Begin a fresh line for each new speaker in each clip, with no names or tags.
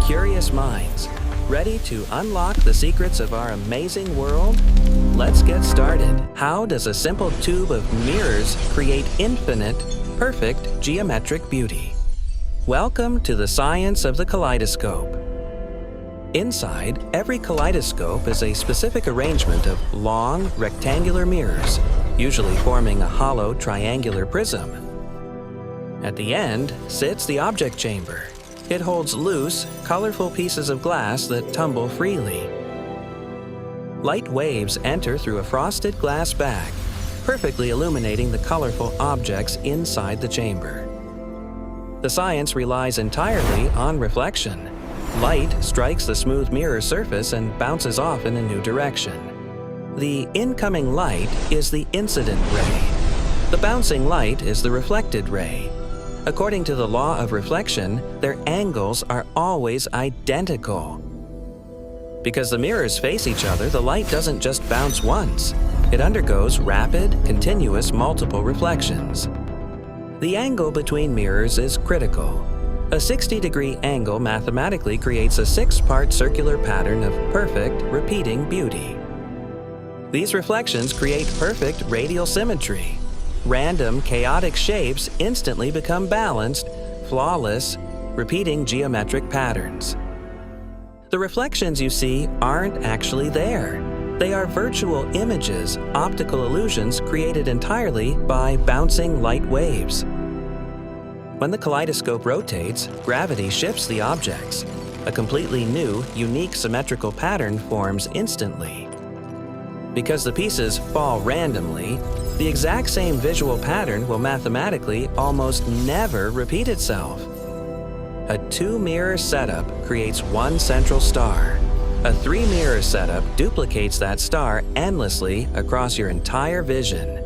curious minds, ready to unlock the secrets of our amazing world? Let's get started. How does a simple tube of mirrors create infinite, perfect geometric beauty? Welcome to the science of the kaleidoscope. Inside every kaleidoscope is a specific arrangement of long, rectangular mirrors, usually forming a hollow triangular prism. At the end sits the object chamber. It holds loose, colorful pieces of glass that tumble freely. Light waves enter through a frosted glass bag, perfectly illuminating the colorful objects inside the chamber. The science relies entirely on reflection. Light strikes the smooth mirror surface and bounces off in a new direction. The incoming light is the incident ray. The bouncing light is the reflected ray. According to the law of reflection, their angles are always identical. Because the mirrors face each other, the light doesn't just bounce once. It undergoes rapid, continuous multiple reflections. The angle between mirrors is critical. A 60-degree angle mathematically creates a 6-part circular pattern of perfect, repeating beauty. These reflections create perfect radial symmetry. Random, chaotic shapes instantly become balanced, flawless, repeating geometric patterns. The reflections you see aren't actually there. They are virtual images, optical illusions created entirely by bouncing light waves. When the kaleidoscope rotates, gravity shifts the objects. A completely new, unique symmetrical pattern forms instantly. Because the pieces fall randomly, the exact same visual pattern will mathematically almost never repeat itself. A 2-mirror setup creates one central star. A 3-mirror setup duplicates that star endlessly across your entire vision.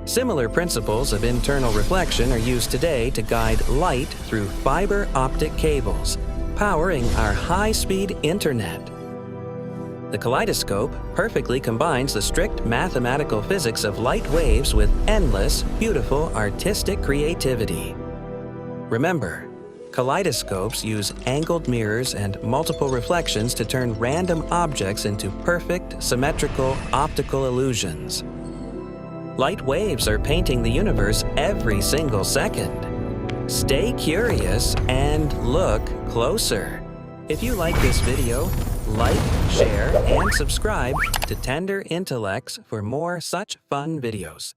Similar principles of internal reflection are used today to guide light through fiber optic cables, powering our high-speed internet. The kaleidoscope perfectly combines the strict mathematical physics of light waves with endless, beautiful, artistic creativity. Remember, kaleidoscopes use angled mirrors and multiple reflections to turn random objects into perfect, symmetrical, optical illusions. Light waves are painting the universe every single second. Stay curious and look closer. If you like this video, like, share, and subscribe to Tender Intellects for more such fun videos.